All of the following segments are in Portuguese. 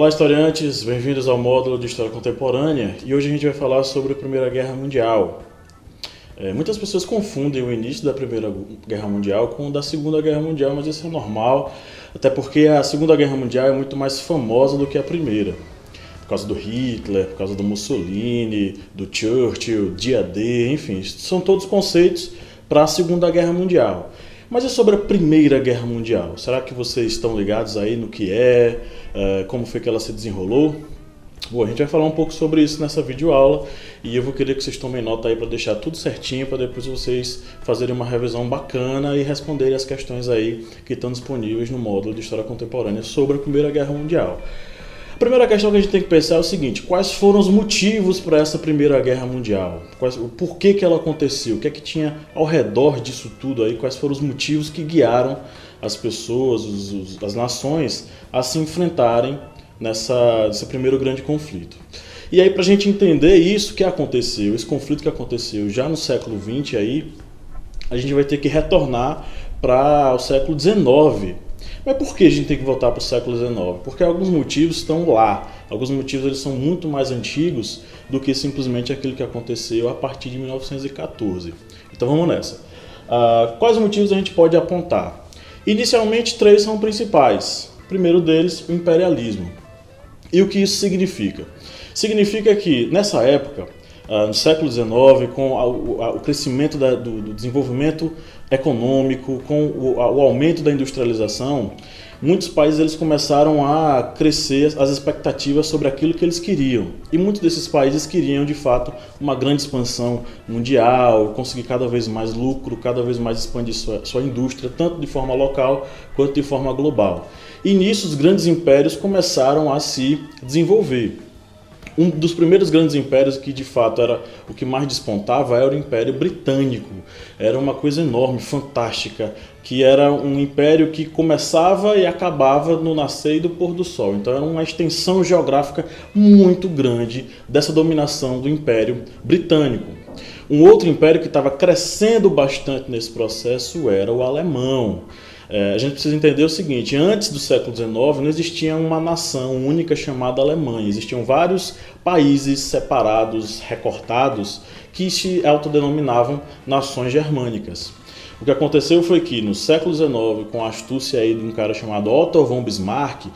Olá, historiantes, bem-vindos ao módulo de História Contemporânea e hoje a gente vai falar sobre a Primeira Guerra Mundial. Muitas pessoas confundem o início da Primeira Guerra Mundial com o da Segunda Guerra Mundial, mas isso é normal, até porque a Segunda Guerra Mundial é muito mais famosa do que a Primeira. Por causa do Hitler, por causa do Mussolini, do Churchill, dia D, enfim, são todos conceitos para a Segunda Guerra Mundial. Mas e sobre a Primeira Guerra Mundial? Será que vocês estão ligados aí no que como foi que ela se desenrolou? Bom, a gente vai falar um pouco sobre isso nessa videoaula e eu vou querer que vocês tomem nota aí para deixar tudo certinho, para depois vocês fazerem uma revisão bacana e responderem as questões aí que estão disponíveis no módulo de História Contemporânea sobre a Primeira Guerra Mundial. A primeira questão que a gente tem que pensar é o seguinte: quais foram os motivos para essa Primeira Guerra Mundial? Por que ela aconteceu? O que é que tinha ao redor disso tudo aí? Quais foram os motivos que guiaram as pessoas, as nações a se enfrentarem nesse primeiro grande conflito? E aí, para a gente entender isso que aconteceu, esse conflito que aconteceu já no século XX, aí, a gente vai ter que retornar para o século XIX. Mas por que a gente tem que voltar para o século XIX? Porque alguns motivos estão lá. Alguns motivos eles são muito mais antigos do que simplesmente aquilo que aconteceu a partir de 1914. Então vamos nessa. Quais motivos a gente pode apontar? Inicialmente, três são principais. O primeiro deles, o imperialismo. E o que isso significa? Significa que, nessa época, no século XIX, com o crescimento do desenvolvimento econômico, com o aumento da industrialização, muitos países eles começaram a crescer as expectativas sobre aquilo que eles queriam. E muitos desses países queriam, de fato, uma grande expansão mundial, conseguir cada vez mais lucro, cada vez mais expandir sua indústria, tanto de forma local quanto de forma global. E nisso os grandes impérios começaram a se desenvolver. Um dos primeiros grandes impérios que de fato era o que mais despontava era o Império Britânico. Era uma coisa enorme, fantástica, que era um império que começava e acabava no nascer e do pôr do sol. Então era uma extensão geográfica muito grande dessa dominação do Império Britânico. Um outro império que estava crescendo bastante nesse processo era o alemão. A gente precisa entender o seguinte: antes do século XIX não existia uma nação única chamada Alemanha. Existiam vários países separados, recortados, que se autodenominavam nações germânicas. O que aconteceu foi que no século XIX, com a astúcia aí de um cara chamado Otto von Bismarck,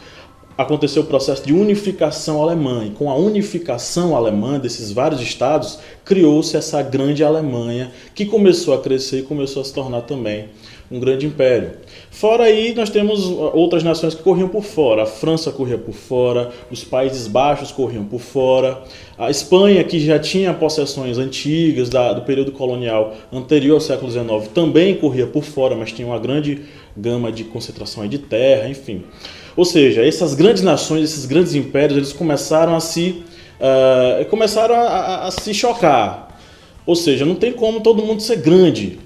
aconteceu o processo de unificação alemã, e com a unificação alemã desses vários estados, criou-se essa grande Alemanha, que começou a crescer e começou a se tornar também um grande império. Fora aí, nós temos outras nações que corriam por fora. A França corria por fora, os Países Baixos corriam por fora, a Espanha, que já tinha possessões antigas do período colonial anterior ao século XIX, também corria por fora, mas tinha uma grande gama de concentração de terra, enfim. Ou seja, essas grandes nações, esses grandes impérios, eles começaram a se chocar. Ou seja, não tem como todo mundo ser grande.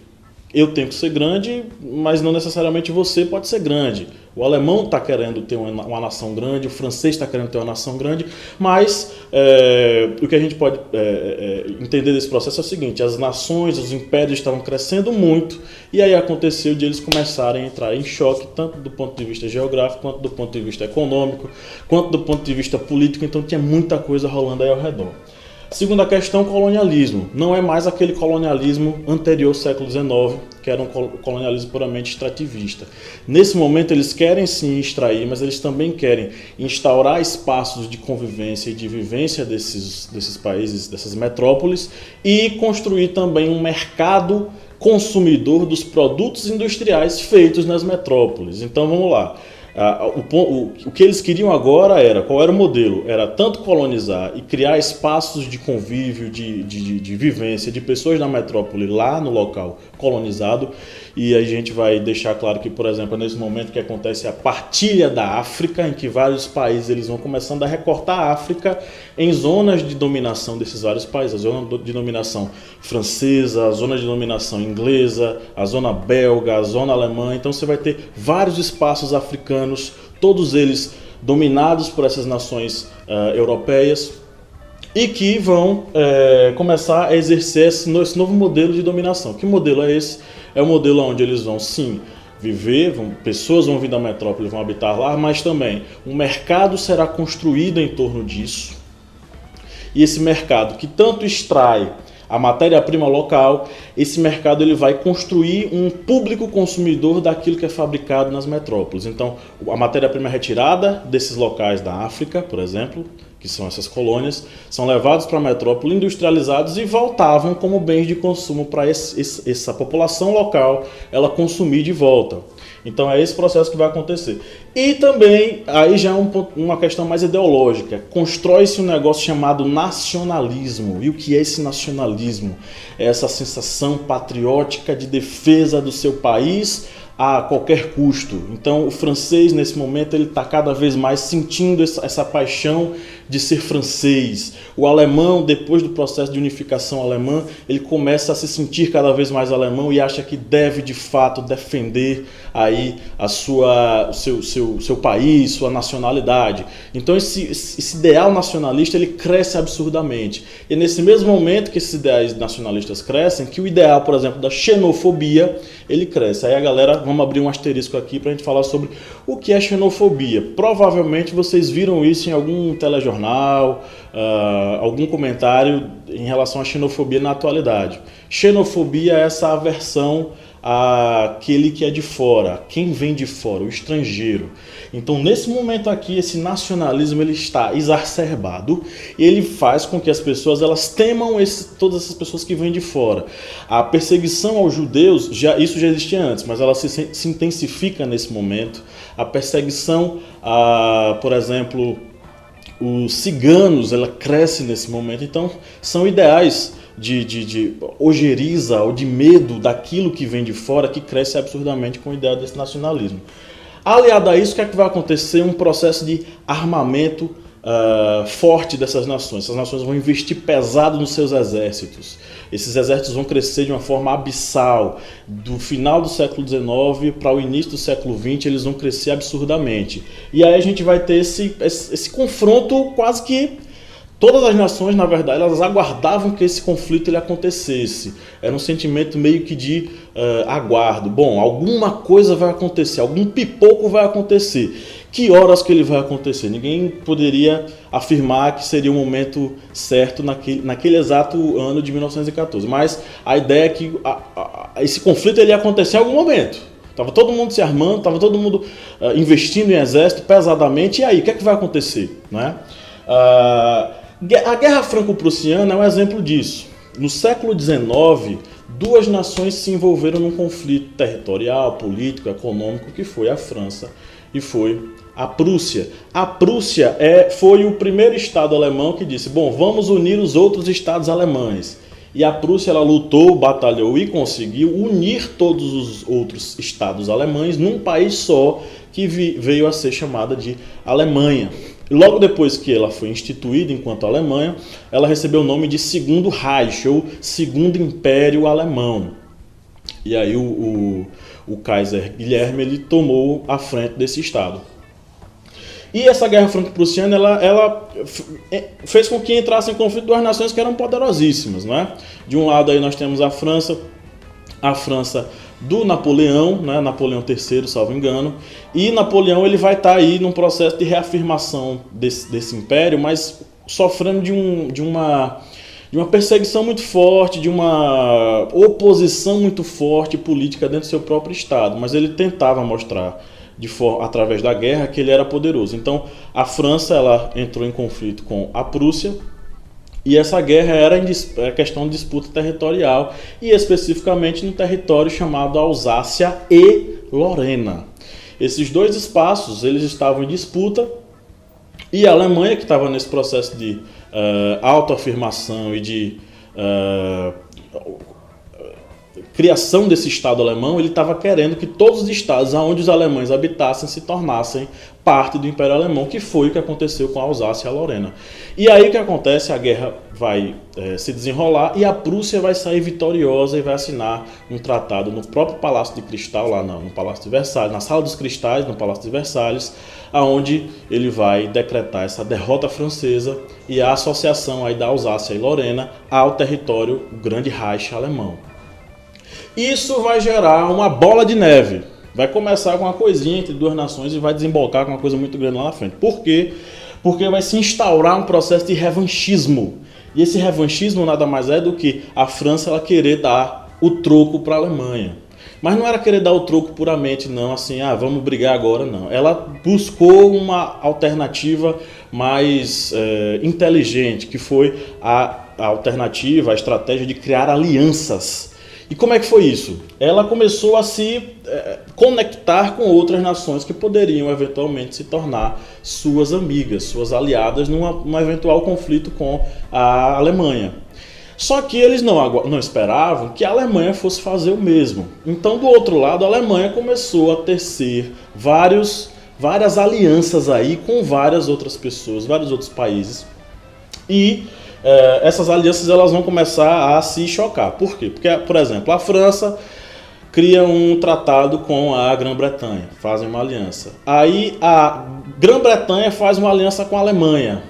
Eu tenho que ser grande, mas não necessariamente você pode ser grande. O alemão está querendo ter uma nação grande, o francês está querendo ter uma nação grande, mas o que a gente pode entender desse processo é o seguinte: as nações, os impérios estavam crescendo muito, e aí aconteceu de eles começarem a entrar em choque, tanto do ponto de vista geográfico, quanto do ponto de vista econômico, quanto do ponto de vista político. Então tinha muita coisa rolando aí ao redor. Segunda questão, colonialismo. Não é mais aquele colonialismo anterior ao século XIX, que era um colonialismo puramente extrativista. Nesse momento eles querem sim extrair, mas eles também querem instaurar espaços de convivência e de vivência desses países, dessas metrópoles, e construir também um mercado consumidor dos produtos industriais feitos nas metrópoles. Então vamos lá. O que eles queriam agora qual era o modelo? Era tanto colonizar e criar espaços de convívio, de vivência de pessoas da metrópole lá no local colonizado. E a gente vai deixar claro que, por exemplo, nesse momento que acontece a partilha da África, em que vários países eles vão começando a recortar a África em zonas de dominação desses vários países. A zona de dominação francesa, a zona de dominação inglesa, a zona belga, a zona alemã. Então você vai ter vários espaços africanos, todos eles dominados por essas nações europeias, e que vão começar a exercer esse novo modelo de dominação. Que modelo é esse? É o modelo onde eles vão, sim, viver, pessoas vão vir da metrópole e vão habitar lá, mas também um mercado será construído em torno disso. E esse mercado que tanto extrai a matéria-prima local, esse mercado ele vai construir um público consumidor daquilo que é fabricado nas metrópoles. Então, a matéria-prima é retirada desses locais da África, por exemplo, que são essas colônias, são levados para a metrópole, industrializados e voltavam como bens de consumo para essa população local, ela consumir de volta. Então é esse processo que vai acontecer. E também, aí já é uma questão mais ideológica, constrói-se um negócio chamado nacionalismo. E o que é esse nacionalismo? É essa sensação patriótica de defesa do seu país a qualquer custo. Então o francês nesse momento ele está cada vez mais sentindo essa paixão de ser francês. O alemão, depois do processo de unificação alemã, ele começa a se sentir cada vez mais alemão e acha que deve de fato defender aí o seu país, sua nacionalidade. Então esse ideal nacionalista ele cresce absurdamente. E é nesse mesmo momento que esses ideais nacionalistas crescem, que o ideal, por exemplo, da xenofobia, ele cresce. Aí a galera, vamos abrir um asterisco aqui para a gente falar sobre o que é xenofobia. Provavelmente vocês viram isso em algum telejornal, algum comentário em relação à xenofobia na atualidade. Xenofobia é essa aversão àquele que é de fora, quem vem de fora, o estrangeiro. Então, nesse momento aqui, esse nacionalismo ele está exacerbado e ele faz com que as pessoas elas temam todas essas pessoas que vêm de fora. A perseguição aos judeus, isso já existia antes, mas ela se intensifica nesse momento. A perseguição, por exemplo, os ciganos, ela cresce nesse momento. Então, são ideais de ojeriza ou de medo daquilo que vem de fora que cresce absurdamente com a ideia desse nacionalismo. Aliado a isso, o que é que vai acontecer? Um processo de armamento forte dessas nações. Essas nações vão investir pesado nos seus exércitos. Esses exércitos vão crescer de uma forma abissal. Do final do século XIX para o início do século XX, eles vão crescer absurdamente. E aí a gente vai ter esse confronto quase que... Todas as nações, na verdade, elas aguardavam que esse conflito ele acontecesse. Era um sentimento meio que de aguardo. Bom, alguma coisa vai acontecer, algum pipoco vai acontecer. Que horas que ele vai acontecer? Ninguém poderia afirmar que seria o momento certo naquele exato ano de 1914. Mas a ideia é que esse conflito ele ia acontecer em algum momento. Estava todo mundo se armando, estava todo mundo investindo em exército pesadamente. E aí, o que é que vai acontecer? Né? A Guerra Franco-Prussiana é um exemplo disso. No século XIX, duas nações se envolveram num conflito territorial, político, econômico, que foi a França e foi a Prússia. A Prússia foi o primeiro estado alemão que disse, bom, vamos unir os outros estados alemães. E a Prússia ela lutou, batalhou e conseguiu unir todos os outros estados alemães num país só que veio a ser chamada de Alemanha. E logo depois que ela foi instituída enquanto Alemanha, ela recebeu o nome de Segundo Reich, ou Segundo Império Alemão. E aí o Kaiser Guilherme ele tomou a frente desse estado. E essa guerra franco-prussiana ela fez com que entrassem em conflito duas nações que eram poderosíssimas. Né? De um lado aí nós temos a França do Napoleão, né? Napoleão III, salvo engano, e Napoleão ele vai estar aí num processo de reafirmação desse império, mas sofrendo de uma perseguição muito forte, de uma oposição muito forte política dentro do seu próprio estado, mas ele tentava mostrar através da guerra que ele era poderoso. Então a França ela entrou em conflito com a Prússia, e essa guerra era questão de disputa territorial, e especificamente no território chamado Alsácia e Lorena. Esses dois espaços eles estavam em disputa, e a Alemanha, que estava nesse processo de autoafirmação e de criação desse Estado alemão, ele estava querendo que todos os estados onde os alemães habitassem se tornassem parte do Império Alemão, que foi o que aconteceu com a Alsácia e a Lorena. E aí o que acontece? A guerra vai se desenrolar e a Prússia vai sair vitoriosa e vai assinar um tratado no próprio Palácio de Cristal, lá no Palácio de Versalhes, na Sala dos Cristais, no Palácio de Versalhes, aonde ele vai decretar essa derrota francesa e a associação aí da Alsácia e Lorena ao território Grande Reich alemão. Isso vai gerar uma bola de neve. Vai começar com uma coisinha entre duas nações e vai desembocar com uma coisa muito grande lá na frente. Por quê? Porque vai se instaurar um processo de revanchismo. E esse revanchismo nada mais é do que a França ela querer dar o troco para a Alemanha. Mas não era querer dar o troco puramente, não, assim, vamos brigar agora, não. Ela buscou uma alternativa mais inteligente, que foi a alternativa, a estratégia de criar alianças. E como é que foi isso? Ela começou a se conectar com outras nações que poderiam eventualmente se tornar suas amigas, suas aliadas num eventual conflito com a Alemanha. Só que eles não esperavam que a Alemanha fosse fazer o mesmo. Então, do outro lado, a Alemanha começou a tecer várias alianças aí com várias outras pessoas, vários outros países. E essas alianças elas vão começar a se chocar. Por quê? Porque, por exemplo, a França cria um tratado com a Grã-Bretanha, fazem uma aliança. Aí a Grã-Bretanha faz uma aliança com a Alemanha.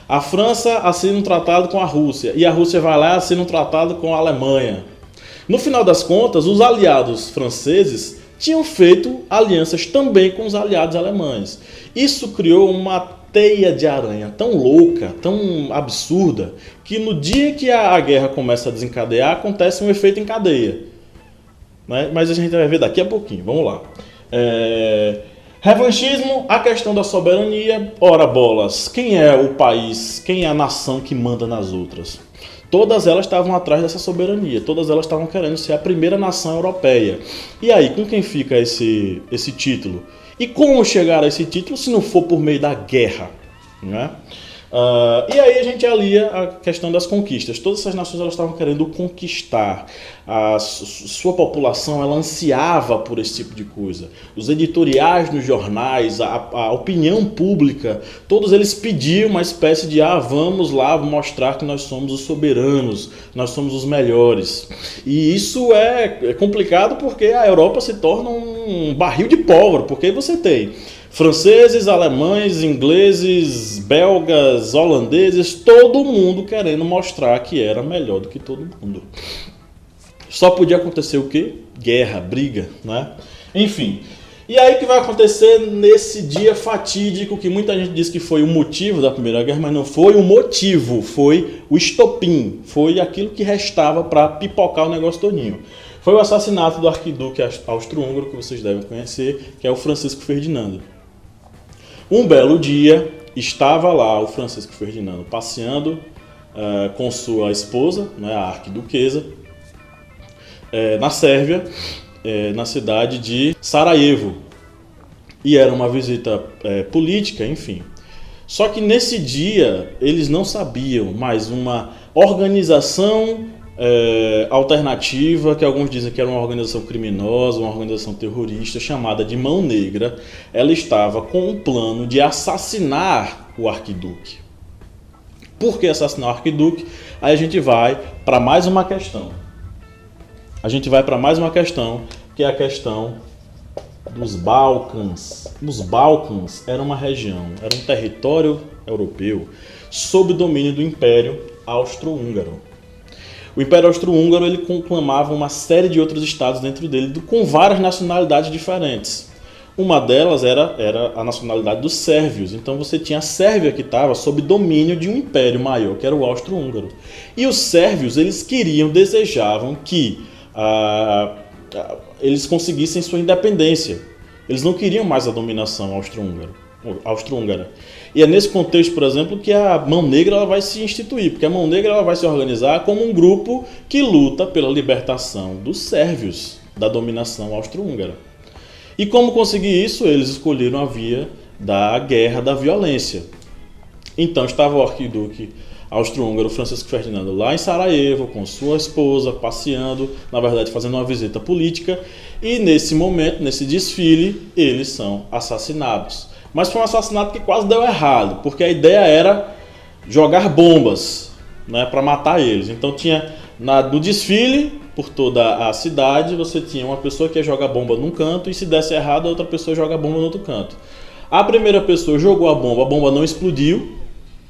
A França assina um tratado com a Rússia e a Rússia vai lá e assina um tratado com a Alemanha. No final das contas, os aliados franceses tinham feito alianças também com os aliados alemães. Isso criou uma teia de aranha tão louca, tão absurda, que no dia que a guerra começa a desencadear, acontece um efeito em cadeia. Né? Mas a gente vai ver daqui a pouquinho, vamos lá. Revanchismo, a questão da soberania. Ora bolas, quem é o país, quem é a nação que manda nas outras? Todas elas estavam atrás dessa soberania, todas elas estavam querendo ser a primeira nação europeia. E aí, com quem fica esse título? E como chegar a esse título se não for por meio da guerra? Né? E aí a gente alia a questão das conquistas. Todas essas nações elas estavam querendo conquistar. A sua população ela ansiava por esse tipo de coisa. Os editoriais nos jornais, a opinião pública, todos eles pediam uma espécie de vamos lá mostrar que nós somos os soberanos, nós somos os melhores. E isso é complicado porque a Europa se torna um barril de pólvora, porque você tem franceses, alemães, ingleses, belgas, holandeses, todo mundo querendo mostrar que era melhor do que todo mundo. Só podia acontecer o quê? Guerra, briga, né? Enfim. E aí o que vai acontecer nesse dia fatídico que muita gente diz que foi o motivo da Primeira Guerra, mas não foi o motivo, foi o estopim, foi aquilo que restava para pipocar o negócio todinho. Foi o assassinato do arquiduque austro-húngaro, que vocês devem conhecer, que é o Francisco Ferdinando. Um belo dia, estava lá o Francisco Ferdinando passeando com sua esposa, né, a arquiduquesa, na Sérvia, na cidade de Sarajevo. E era uma visita política, enfim. Só que nesse dia eles não sabiam, mas uma organização alternativa, que alguns dizem que era uma organização criminosa, uma organização terrorista, chamada de Mão Negra, ela estava com um plano de assassinar o arquiduque. Por que assassinar o arquiduque? Aí a gente vai para mais uma questão. Que é a questão dos Balcãs. Os Balcãs era uma região, era um território europeu sob domínio do Império Austro-Húngaro. O Império Austro-Húngaro ele conclamava uma série de outros estados dentro dele com várias nacionalidades diferentes. Uma delas era a nacionalidade dos sérvios. Então você tinha a Sérvia que estava sob domínio de um império maior, que era o Austro-Húngaro. E os sérvios eles desejavam que eles conseguissem sua independência. Eles não queriam mais a dominação austro-húngara. E é nesse contexto, por exemplo, que a Mão Negra ela vai se instituir, porque a Mão Negra ela vai se organizar como um grupo que luta pela libertação dos sérvios da dominação austro-húngara. E como conseguir isso? Eles escolheram a via da guerra, da violência. Então estava o arquiduque austro-húngaro Francisco Ferdinando lá em Sarajevo com sua esposa, passeando, na verdade fazendo uma visita política, e nesse momento, nesse desfile, eles são assassinados. Mas foi um assassinato que quase deu errado, porque a ideia era jogar bombas, né, para matar eles. Então tinha no desfile por toda a cidade, você tinha uma pessoa que ia jogar bomba num canto e se desse errado a outra pessoa joga bomba no outro canto. A primeira pessoa jogou a bomba não explodiu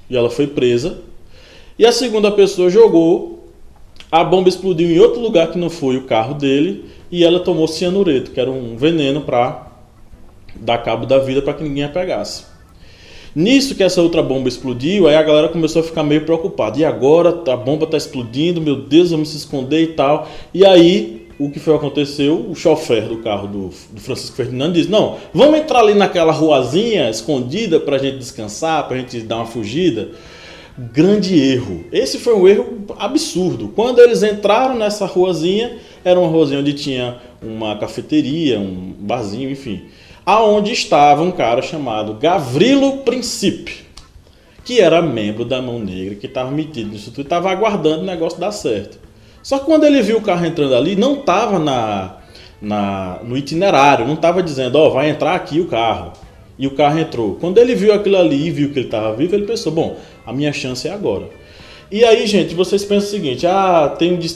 e ela foi presa. E a segunda pessoa jogou, A bomba explodiu em outro lugar que não foi o carro dele e ela tomou cianureto, que era um veneno para dar cabo da vida para que ninguém a pegasse. Nisso que essa outra bomba explodiu, aí a galera começou a ficar meio preocupada. E agora a bomba está explodindo, meu Deus, vamos se esconder e tal. E aí, o que foi que aconteceu? O chofer do carro do Francisco Ferdinando disse, não, vamos entrar ali naquela ruazinha escondida para a gente descansar, para a gente dar uma fugida. Grande erro. Esse foi um erro absurdo. Quando eles entraram nessa ruazinha, era uma ruazinha onde tinha uma cafeteria, um barzinho, enfim. Aonde estava um cara chamado Gavrilo Princip, que era membro da Mão Negra, que estava metido nisso tudo, estava aguardando o negócio dar certo. Só que quando ele viu o carro entrando ali, não estava no itinerário, não estava dizendo, ó, vai entrar aqui o carro. E o carro entrou. Quando ele viu aquilo ali e viu que ele estava vivo, ele pensou, bom, a minha chance é agora. E aí, gente, vocês pensam o seguinte,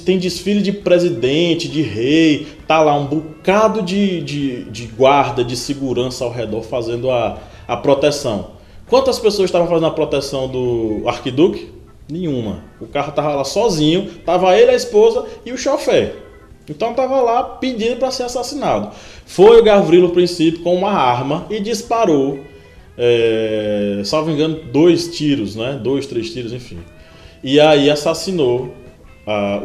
tem desfile de presidente, de rei, tá lá um bocado de guarda, de segurança ao redor fazendo a proteção. Quantas pessoas estavam fazendo a proteção do arquiduque? Nenhuma. O carro tava lá sozinho, tava ele, a esposa e o chofer. Então tava lá pedindo para ser assassinado. Foi o Gavrilo Princip com uma arma e disparou, salvo engano, 2 tiros, né? 2, 3 tiros, enfim. E aí assassinou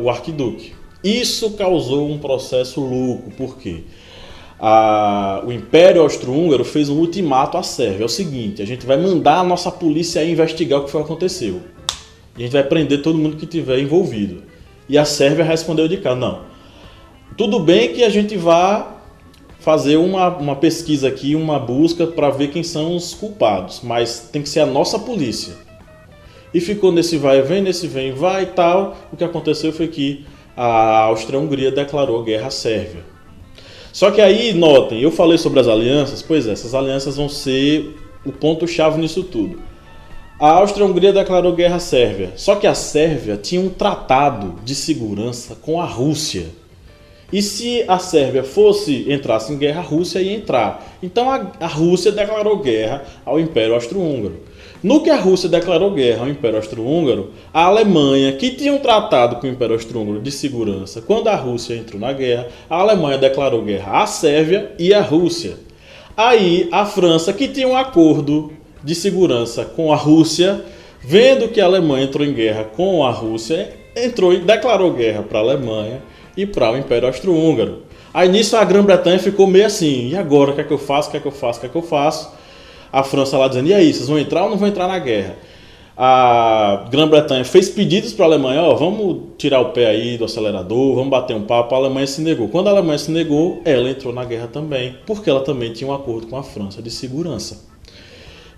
o arquiduque. Isso causou um processo louco, por quê? O Império Austro-Húngaro fez um ultimato à Sérvia. É o seguinte, a gente vai mandar a nossa polícia aí investigar o que foi que aconteceu. E a gente vai prender todo mundo que tiver envolvido. E a Sérvia respondeu de cá, não. Tudo bem que a gente vá fazer uma pesquisa aqui, uma busca para ver quem são os culpados, mas tem que ser a nossa polícia. E ficou nesse vai e vem, nesse vem e vai e tal. O que aconteceu foi que a Áustria-Hungria declarou guerra à Sérvia. Só que aí, notem, eu falei sobre as alianças, pois é, essas alianças vão ser o ponto-chave nisso tudo. A Áustria-Hungria declarou guerra à Sérvia, só que a Sérvia tinha um tratado de segurança com a Rússia. E se a Sérvia entrasse em guerra, a Rússia ia entrar. Então a Rússia declarou guerra ao Império Austro-Húngaro. No que a Rússia declarou guerra ao Império Austro-Húngaro, a Alemanha, que tinha um tratado com o Império Austro-Húngaro de segurança, quando a Rússia entrou na guerra, a Alemanha declarou guerra à Sérvia e à Rússia. Aí a França, que tinha um acordo de segurança com a Rússia, vendo que a Alemanha entrou em guerra com a Rússia, entrou e declarou guerra para a Alemanha e para o Império Austro-Húngaro. Aí nisso a Grã-Bretanha ficou meio assim, e agora, o que é que eu faço, o que é que eu faço, o que é que eu faço? A França lá dizendo, e aí, vocês vão entrar ou não vão entrar na guerra? A Grã-Bretanha fez pedidos para a Alemanha, ó, vamos tirar o pé aí do acelerador, vamos bater um papo, a Alemanha se negou. Quando a Alemanha se negou, ela entrou na guerra também, porque ela também tinha um acordo com a França de segurança.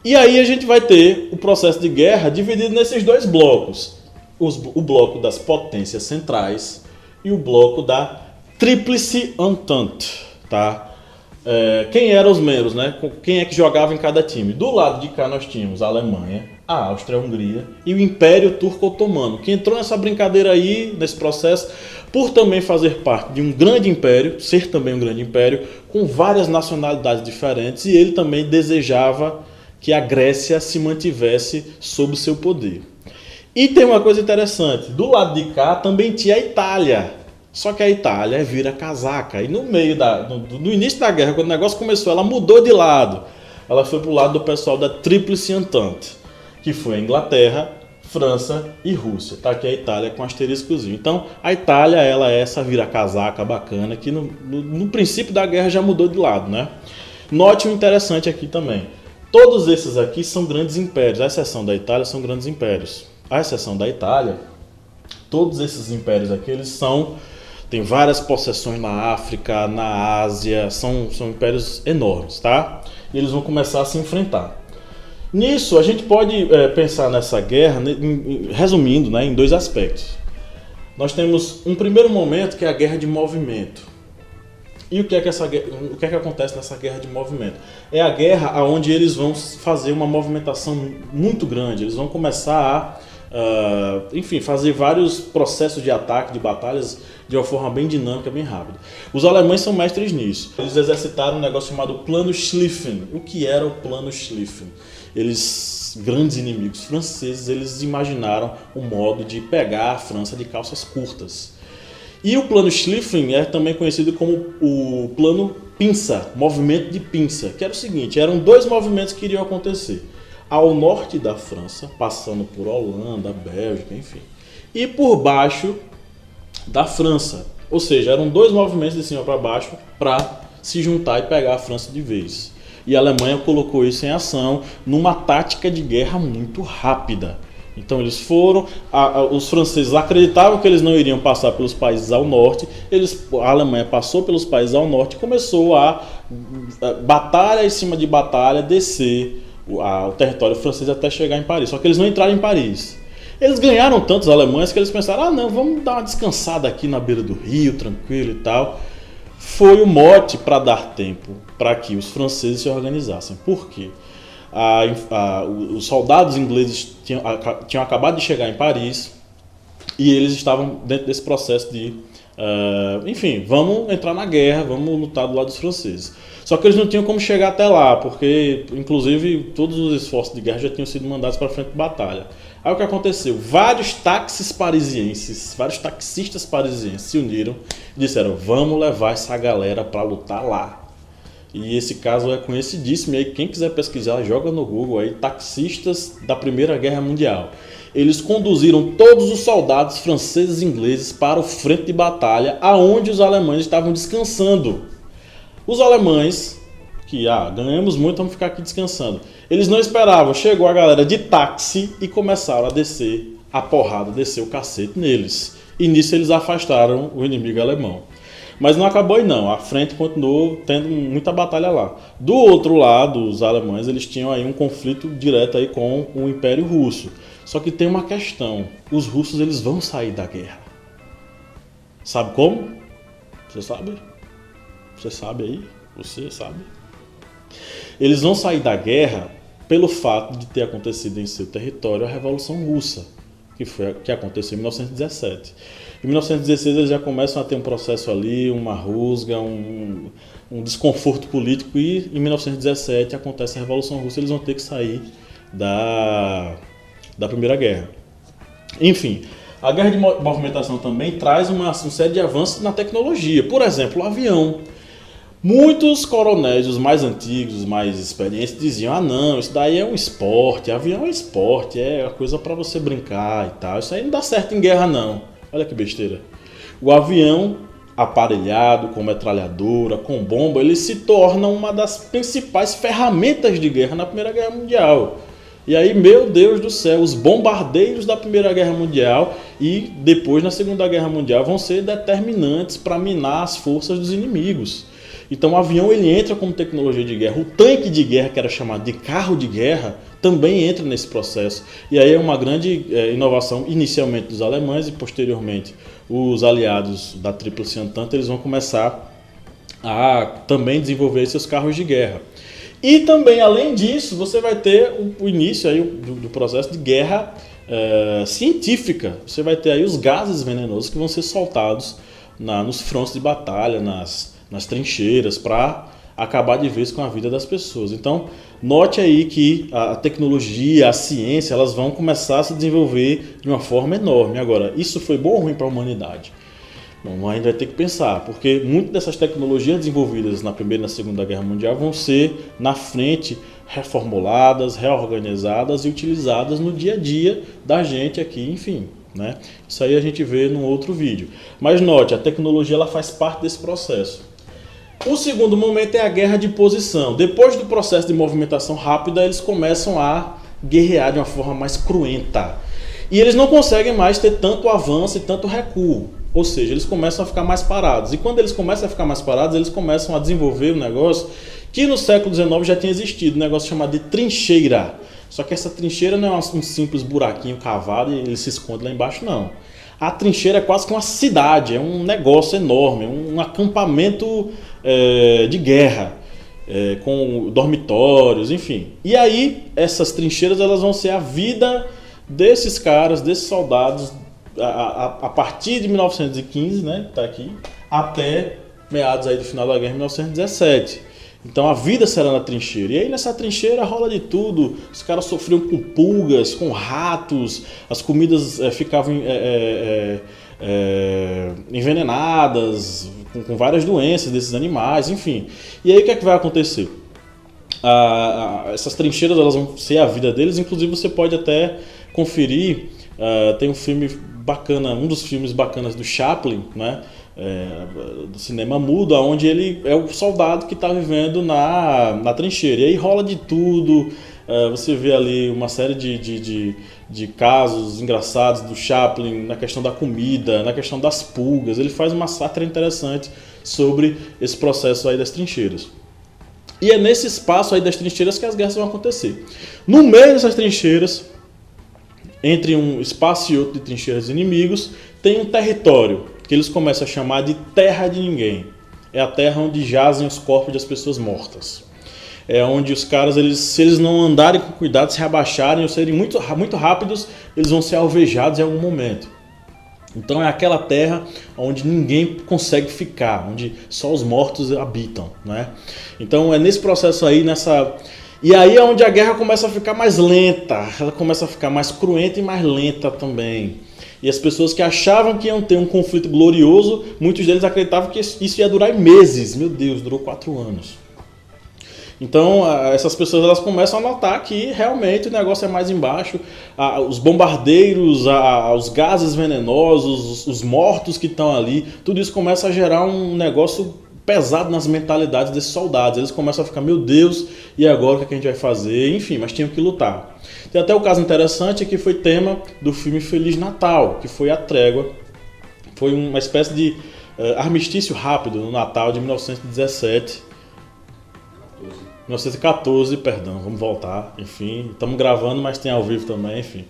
E aí a gente vai ter o processo de guerra dividido nesses 2 blocos. O bloco das potências centrais e o bloco da Tríplice Entente, tá? Quem eram os membros, né? Quem é que jogava em cada time? Do lado de cá nós tínhamos a Alemanha, a Áustria-Hungria e o Império Turco-Otomano, que entrou nessa brincadeira aí, nesse processo, por também fazer parte de um grande império, ser também um grande império, com várias nacionalidades diferentes, e ele também desejava que a Grécia se mantivesse sob o seu poder. E tem uma coisa interessante, do lado de cá também tinha a Itália. Só que a Itália vira casaca. E no início da guerra, quando o negócio começou, ela mudou de lado. Ela foi pro lado do pessoal da Tríplice Entente, que foi a Inglaterra, França e Rússia. Tá aqui a Itália com asteriscozinho. Então, a Itália, ela é essa vira-casaca bacana, que no princípio da guerra já mudou de lado, né? Note o interessante aqui também. Todos esses aqui são grandes impérios. A exceção da Itália são grandes impérios. A exceção da Itália, todos esses impérios aqui, eles tem várias possessões na África, na Ásia, são impérios enormes, tá? E eles vão começar a se enfrentar. Nisso, a gente pode pensar nessa guerra, resumindo, né, em 2 aspectos. Nós temos um primeiro momento que é a guerra de movimento. E o que é que acontece nessa guerra de movimento? É a guerra onde eles vão fazer uma movimentação muito grande, eles vão começar a fazer vários processos de ataque, de batalhas, de uma forma bem dinâmica, bem rápida. Os alemães são mestres nisso. Eles exercitaram um negócio chamado Plano Schlieffen. O que era o Plano Schlieffen? Eles grandes inimigos franceses, eles imaginaram um modo de pegar a França de calças curtas. E o plano Schlieffen é também conhecido como o plano pinça, movimento de pinça, que era o seguinte, eram dois movimentos que iriam acontecer. Ao norte da França, passando por Holanda, Bélgica, enfim, e por baixo da França. Ou seja, eram dois movimentos de cima para baixo para se juntar e pegar a França de vez. E a Alemanha colocou isso em ação numa tática de guerra muito rápida. Então eles foram, os franceses acreditavam que eles não iriam passar pelos países ao norte, a Alemanha passou pelos países ao norte e começou a batalha em cima de batalha, descer o território francês até chegar em Paris. Só que eles não entraram em Paris. Eles ganharam tantos alemães que eles pensaram, não, vamos dar uma descansada aqui na beira do rio, tranquilo e tal. Foi o mote para dar tempo para que os franceses se organizassem. Por quê? Os soldados ingleses tinham acabado de chegar em Paris e eles estavam dentro desse processo de enfim, vamos entrar na guerra, vamos lutar do lado dos franceses. Só que eles não tinham como chegar até lá, porque inclusive todos os esforços de guerra já tinham sido mandados para frente de batalha. Aí o que aconteceu? Vários taxistas parisienses se uniram e disseram, vamos levar essa galera para lutar lá. E esse caso é conhecidíssimo, e aí quem quiser pesquisar, joga no Google aí, taxistas da Primeira Guerra Mundial. Eles conduziram todos os soldados franceses e ingleses para o frente de batalha, aonde os alemães estavam descansando. Os alemães, que ganhamos muito, vamos ficar aqui descansando. Eles não esperavam, chegou a galera de táxi e começaram a descer a porrada, descer o cacete neles. E nisso eles afastaram o inimigo alemão. Mas não acabou aí não, a frente continuou tendo muita batalha lá. Do outro lado, os alemães eles tinham aí um conflito direto aí com o Império Russo. Só que tem uma questão, os russos eles vão sair da guerra. Sabe como? Você sabe? Você sabe aí? Você sabe? Eles vão sair da guerra pelo fato de ter acontecido em seu território a Revolução Russa, que aconteceu em 1917. Em 1916 eles já começam a ter um processo ali, uma rusga, um desconforto político, e em 1917 acontece a Revolução Russa, eles vão ter que sair da Primeira Guerra. Enfim, a guerra de movimentação também traz uma série de avanços na tecnologia. Por exemplo, o avião. Muitos coronéis, os mais antigos, os mais experientes, diziam, não, isso daí é um esporte, avião é esporte, é uma coisa para você brincar e tal, isso aí não dá certo em guerra não. Olha que besteira. O avião aparelhado, com metralhadora, com bomba, ele se torna uma das principais ferramentas de guerra na Primeira Guerra Mundial. E aí, meu Deus do céu, os bombardeiros da Primeira Guerra Mundial e depois na Segunda Guerra Mundial vão ser determinantes para minar as forças dos inimigos. Então o avião ele entra como tecnologia de guerra. O tanque de guerra, que era chamado de carro de guerra, também entra nesse processo. E aí é uma grande inovação, inicialmente dos alemães e posteriormente os aliados da Tríplice Entente, eles vão começar a também desenvolver seus carros de guerra. E também, além disso, você vai ter o início aí do processo de guerra científica. Você vai ter aí os gases venenosos que vão ser soltados nos frontes de batalha, nas trincheiras, para acabar de vez com a vida das pessoas. Então, note aí que a tecnologia, a ciência, elas vão começar a se desenvolver de uma forma enorme. Agora, isso foi bom ou ruim para a humanidade? Bom, ainda vai ter que pensar, porque muitas dessas tecnologias desenvolvidas na Primeira e na Segunda Guerra Mundial vão ser, na frente, reformuladas, reorganizadas e utilizadas no dia a dia da gente aqui, enfim. Né? Isso aí a gente vê num outro vídeo. Mas note, a tecnologia ela faz parte desse processo. O segundo momento é a guerra de posição. Depois do processo de movimentação rápida, eles começam a guerrear de uma forma mais cruenta. E eles não conseguem mais ter tanto avanço e tanto recuo. Ou seja, eles começam a ficar mais parados. E quando eles começam a ficar mais parados, eles começam a desenvolver um negócio que no século XIX já tinha existido, um negócio chamado de trincheira. Só que essa trincheira não é um simples buraquinho cavado e ele se esconde lá embaixo, não. A trincheira é quase que uma cidade, é um negócio enorme, um acampamento de guerra, com dormitórios, enfim. E aí, essas trincheiras elas vão ser a vida desses caras, desses soldados, a partir de 1915, né, tá aqui, até meados aí do final da guerra, em 1917. Então a vida será na trincheira. E aí nessa trincheira rola de tudo. Os caras sofriam com pulgas, com ratos, as comidas ficavam envenenadas, com várias doenças desses animais, enfim. E aí o que é que vai acontecer? Essas trincheiras elas vão ser a vida deles, inclusive você pode até conferir, tem um filme bacana, um dos filmes bacanas do Chaplin, né? Do cinema mudo, onde ele é o soldado que está vivendo na trincheira. E aí rola de tudo, você vê ali uma série de casos engraçados do Chaplin na questão da comida, na questão das pulgas. Ele faz uma sátira interessante sobre esse processo aí das trincheiras. E é nesse espaço aí das trincheiras que as guerras vão acontecer. No meio dessas trincheiras, entre um espaço e outro de trincheiras inimigos, tem um território que eles começam a chamar de Terra de Ninguém. É a terra onde jazem os corpos das pessoas mortas. É onde os caras, se eles não andarem com cuidado, se rebaixarem ou serem muito rápidos, eles vão ser alvejados em algum momento. Então é aquela terra onde ninguém consegue ficar, onde só os mortos habitam, né? Então é nesse processo aí, E aí é onde a guerra começa a ficar mais lenta, ela começa a ficar mais cruenta e mais lenta também. E as pessoas que achavam que iam ter um conflito glorioso, muitos deles acreditavam que isso ia durar meses. Meu Deus, durou 4 anos. Então essas pessoas elas começam a notar que realmente o negócio é mais embaixo. Os bombardeiros, os gases venenosos, os mortos que estão ali, tudo isso começa a gerar um negócio pesado nas mentalidades desses soldados. Eles começam a ficar, meu Deus, e agora o que a gente vai fazer? Enfim, mas tinham que lutar. Tem até o caso interessante que foi tema do filme Feliz Natal, que foi a trégua. Foi uma espécie de armistício rápido no Natal de 1914, perdão, vamos voltar, enfim, estamos gravando, mas tem ao vivo também, enfim.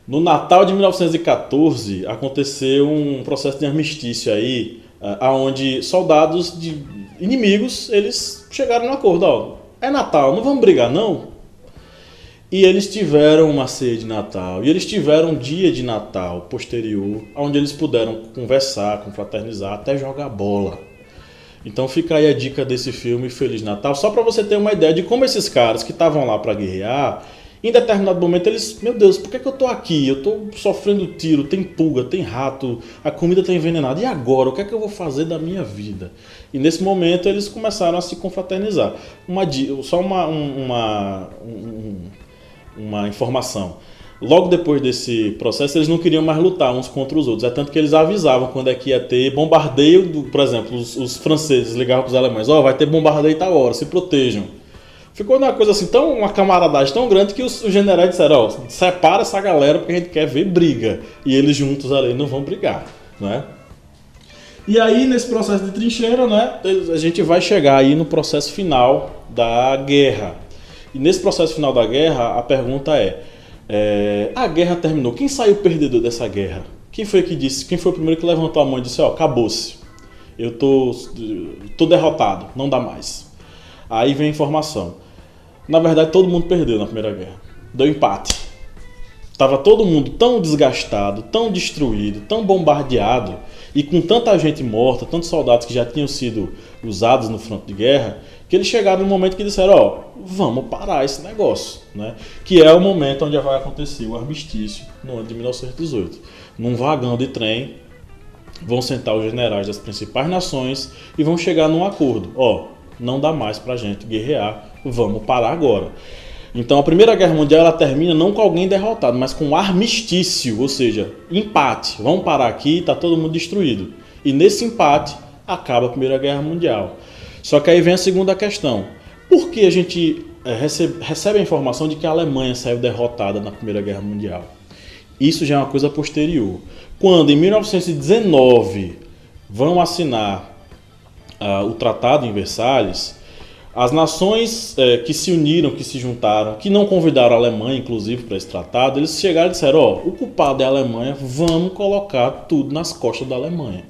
No Natal de 1914 aconteceu um processo de armistício aí, onde soldados de inimigos, eles chegaram no acordo, ó, é Natal, não vamos brigar não? E eles tiveram uma ceia de Natal, e eles tiveram um dia de Natal posterior, onde eles puderam conversar, confraternizar, até jogar bola. Então fica aí a dica desse filme Feliz Natal, só para você ter uma ideia de como esses caras que estavam lá para guerrear, em determinado momento eles, meu Deus, por que eu tô aqui? Eu tô sofrendo tiro, tem pulga, tem rato, a comida tá envenenada, e agora? O que é que eu vou fazer da minha vida? E nesse momento eles começaram a se confraternizar. Só uma informação. Logo depois desse processo, eles não queriam mais lutar uns contra os outros. É tanto que eles avisavam quando é que ia ter bombardeio, por exemplo, os franceses ligavam para os alemães, vai ter bombardeio tal hora, se protejam. Ficou uma coisa assim, uma camaradagem tão grande que os generais disseram, separa essa galera porque a gente quer ver briga. E eles juntos ali não vão brigar, né? E aí, nesse processo de trincheira, né, a gente vai chegar aí no processo final da guerra. E nesse processo final da guerra, a pergunta a guerra terminou. Quem saiu perdedor dessa guerra? Quem foi que disse? Quem foi o primeiro que levantou a mão e disse, acabou-se. Eu tô derrotado, não dá mais. Aí vem a informação. Na verdade, todo mundo perdeu na Primeira Guerra. Deu empate. Tava todo mundo tão desgastado, tão destruído, tão bombardeado, e com tanta gente morta, tantos soldados que já tinham sido usados no fronte de guerra, que eles chegaram no momento que disseram, vamos parar esse negócio, né? Que é o momento onde vai acontecer o armistício, no ano de 1918. Num vagão de trem, vão sentar os generais das principais nações e vão chegar num acordo. Não dá mais pra gente guerrear, vamos parar agora. Então a Primeira Guerra Mundial ela termina não com alguém derrotado, mas com armistício, ou seja, empate. Vamos parar aqui, está todo mundo destruído. E nesse empate acaba a Primeira Guerra Mundial. Só que aí vem a segunda questão. Por que a gente recebe a informação de que a Alemanha saiu derrotada na Primeira Guerra Mundial? Isso já é uma coisa posterior. Quando em 1919 vão assinar o Tratado em Versalhes, as nações que se uniram, que se juntaram, que não convidaram a Alemanha, inclusive, para esse tratado, eles chegaram e disseram, o culpado é a Alemanha, vamos colocar tudo nas costas da Alemanha.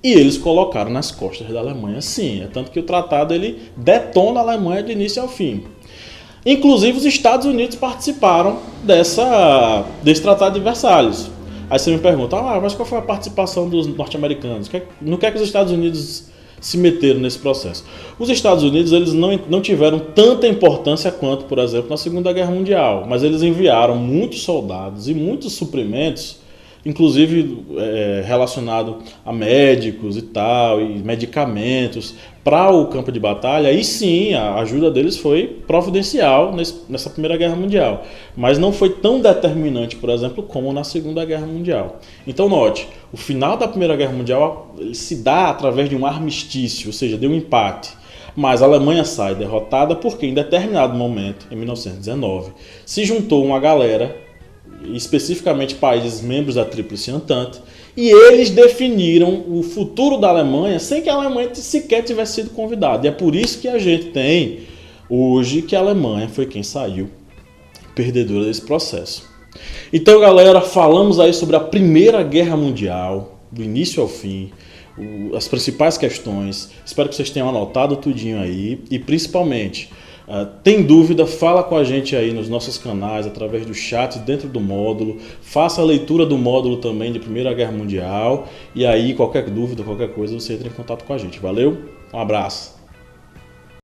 E eles colocaram nas costas da Alemanha, sim. É tanto que o tratado ele detona a Alemanha do início ao fim. Inclusive, os Estados Unidos participaram desse Tratado de Versalhes. Aí você me pergunta, mas qual foi a participação dos norte-americanos? No que é que os Estados Unidos se meteram nesse processo. Os Estados Unidos eles não tiveram tanta importância quanto, por exemplo, na Segunda Guerra Mundial, mas eles enviaram muitos soldados e muitos suprimentos, inclusive relacionado a médicos e tal, e medicamentos para o campo de batalha. E sim, a ajuda deles foi providencial nessa Primeira Guerra Mundial, mas não foi tão determinante, por exemplo, como na Segunda Guerra Mundial. Então note, o final da Primeira Guerra Mundial ele se dá através de um armistício, ou seja, de um empate. Mas a Alemanha sai derrotada porque em determinado momento, em 1919, se juntou uma galera, especificamente países membros da Tríplice Entente, e eles definiram o futuro da Alemanha sem que a Alemanha sequer tivesse sido convidada. E é por isso que a gente tem hoje que a Alemanha foi quem saiu perdedora desse processo. Então, galera, falamos aí sobre a Primeira Guerra Mundial, do início ao fim, as principais questões. Espero que vocês tenham anotado tudinho aí e principalmente tem dúvida, fala com a gente aí nos nossos canais, através do chat dentro do módulo. Faça a leitura do módulo também de Primeira Guerra Mundial. E aí, qualquer dúvida, qualquer coisa, você entra em contato com a gente. Valeu? Um abraço!